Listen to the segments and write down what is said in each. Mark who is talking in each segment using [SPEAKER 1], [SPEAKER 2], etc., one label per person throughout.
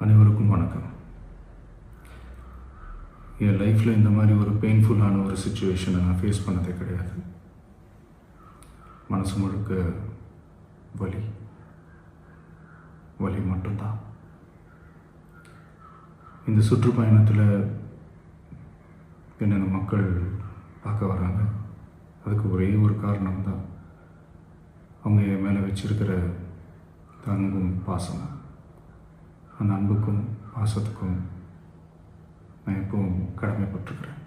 [SPEAKER 1] அனைவருக்கும் வணக்கம். என் லைஃப்பில் இந்த மாதிரி ஒரு பெயின்ஃபுல்லான ஒரு சுச்சுவேஷனை நான் ஃபேஸ் பண்ணதே கிடையாது. மனசு முழுக்க வலி வலி மட்டும்தான். இந்த சுற்றுப்பயணத்தில் என்னென்ன மக்கள் பார்க்க வராங்க, அதுக்கு ஒரே ஒரு காரணம் தான் அவங்க என் மேலே வச்சிருக்கிற அன்பும் பாசம். அந்த அன்புக்கும் பாசத்துக்கும் நான் எப்பவும் கடமைப்பட்டிருக்கிறேன்.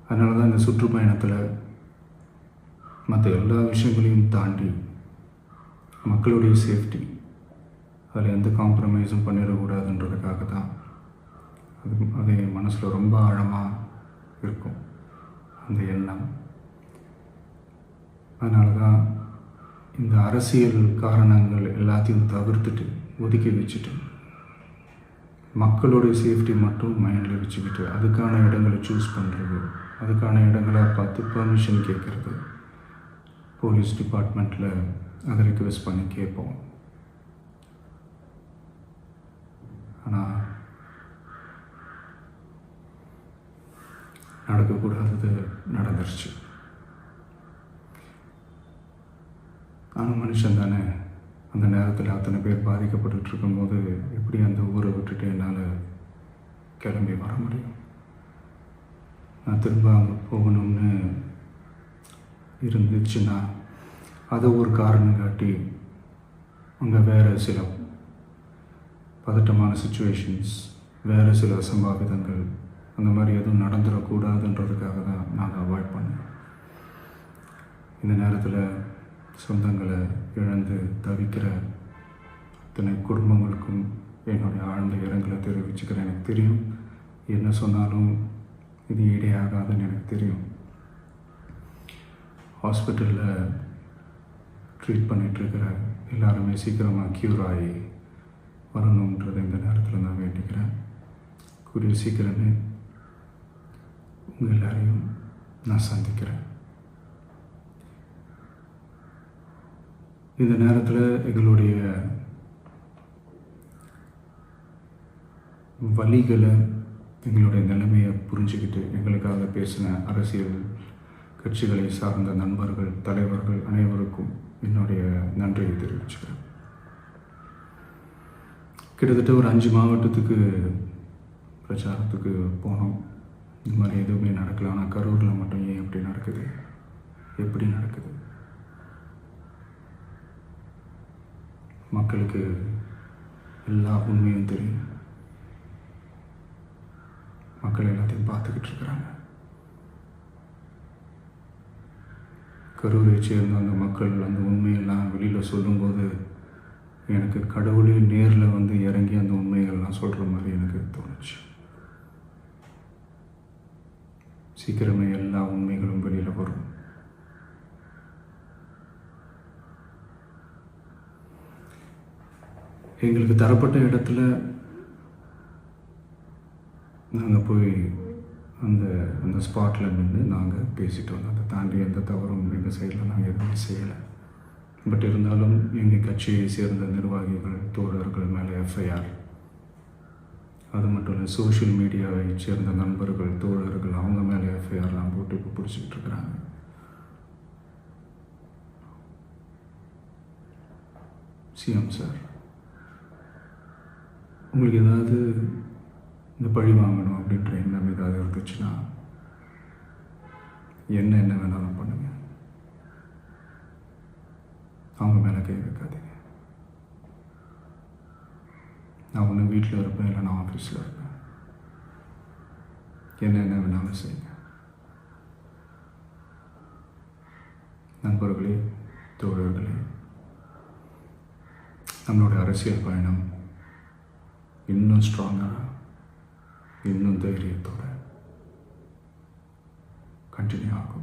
[SPEAKER 1] அதனால தான் இந்த சுற்றுப்பயணத்தில் மற்ற எல்லா விஷயங்களையும் தாண்டி மக்களுடைய சேஃப்டி, அதில் எந்த காம்ப்ரமைஸும் பண்ணிடக்கூடாதுன்றதுக்காக தான் அது என் மனசில் ரொம்ப ஆழமாக இருக்கும் அந்த எண்ணம். அதனால தான் இந்த அரசியல் காரணங்கள் எல்லாத்தையும் தவிர்த்துட்டு ஒதுக்கி வச்சுட்டு மக்களுடைய சேஃப்டி மட்டும் மைண்டில் வச்சுக்கிட்டு அதுக்கான இடங்களை சூஸ் பண்ணுறது, அதுக்கான இடங்களை பார்த்து பெர்மிஷன் கேட்குறது, போலீஸ் டிபார்ட்மெண்ட்டில் அதை ரிக்வெஸ்ட் பண்ணி கேட்போம். ஆனால் நடக்கக்கூடாதது நடந்துருச்சு. நானும் மனுஷன் தானே. அந்த நேரத்தில் அத்தனை பேர் பாதிக்கப்பட்டு இருக்கும்போது எப்படி அந்த ஊரை விட்டுட்டு என்னால் கிளம்பி வர முடியும்? நான் திரும்ப அங்கே போகணும்னு இருந்துச்சுன்னா அதை ஒரு காரணம் காட்டி அங்கே வேறு சில பதட்டமான சுச்சுவேஷன்ஸ், வேறு சில அசம்பாவிதங்கள் அந்த மாதிரி எதுவும் நடந்துடக்கூடாதுன்றதுக்காக தான் நான் அவாய்ட் பண்ணேன். இந்த நேரத்தில் சொந்தங்களை இழந்து தவிக்கிற அத்தனை குடும்பங்களுக்கும் என்னுடைய ஆழ்ந்த இரங்கலை தெரிவிச்சுக்கிறேன். எனக்கு தெரியும், என்ன சொன்னாலும் இது ஈடேயாகாதுன்னு எனக்கு தெரியும். ஹாஸ்பிட்டலில் ட்ரீட் பண்ணிகிட்ருக்கிற எல்லாருமே சீக்கிரமாக க்யூர் ஆகி வரணுன்றதை இந்த நேரத்தில் நான் வேண்டிக்கிறேன். கூடிய சீக்கிரமே உங்கள் எல்லாரையும் நான் சந்திக்கிறேன். இந்த நேரத்தில் எங்களுடைய வலிகளை, எங்களுடைய நிலைமையை புரிஞ்சுக்கிட்டு எங்களுக்காக பேசின அரசியல் கட்சிகளை சார்ந்த நண்பர்கள், தலைவர்கள் அனைவருக்கும் என்னுடைய நன்றியை தெரிவிச்சுக்கிறேன். கிட்டத்தட்ட ஒரு 5 மாவட்டத்துக்கு பிரச்சாரத்துக்கு போனோம். இந்த மாதிரி எதுவுமே நடக்கல. ஆனால் கரூரில் மட்டும் ஏன் எப்படி நடக்குது, எப்படி நடக்குது? மக்களுக்கு எல்லா உண்மையும் தெரியும். மக்கள் எல்லாத்தையும் பார்த்துக்கிட்டு இருக்கிறாங்க. கரூரை சேர்ந்த அந்த மக்கள் அந்த உண்மையெல்லாம் வெளியில் சொல்லும்போது எனக்கு கடவுளே நேரில் வந்து இறங்கி அந்த உண்மைகள்லாம் சொல்கிற மாதிரி எனக்கு தோணுச்சு. சீக்கிரமே எல்லா உண்மைகளும் வெளியில் வரும். எங்களுக்கு தரப்பட்ட இடத்துல நாங்கள் போய் அந்த ஸ்பாட்டில் நின்று நாங்கள் பேசிட்டு வந்தோம். அதை தாண்டி எந்த தவறும் எங்கள் சைடில் நாங்கள் எதுவுமே செய்யலை. பட் இருந்தாலும் எங்கள் கட்சியை சேர்ந்த நிர்வாகிகள், தோழர்கள் மேலே எஃப்ஐஆர், அது மட்டும் இல்லை சோஷியல் மீடியாவை சேர்ந்த நண்பர்கள், தோழர்கள் அவங்க மேலே எஃப்ஐஆர்லாம் போட்டு இப்போ பிடிச்சிக்கிட்டு இருக்கிறாங்க. சிஎம் சார், உங்களுக்கு ஏதாவது இந்த பழி வாங்கணும் அப்படின்ற எண்ணம் ஏதாவது இருந்துச்சுன்னா என்ன வேணாலும் பண்ணுங்க. அவங்க மேலே கை வைக்காதீங்க. நான் ஒன்று வீட்டில் இருப்பேன், இல்லை நான் ஆஃபீஸில் இருப்பேன். என்ன வேணாலும் செய்யுங்க. நண்பர்களே, தோழர்களே, நம்மளோட அரசியல் பயணம் இன்னும் ஸ்ட்ராங்காக, இன்னும் தைரியத்தோட கண்டினியூ ஆகும்.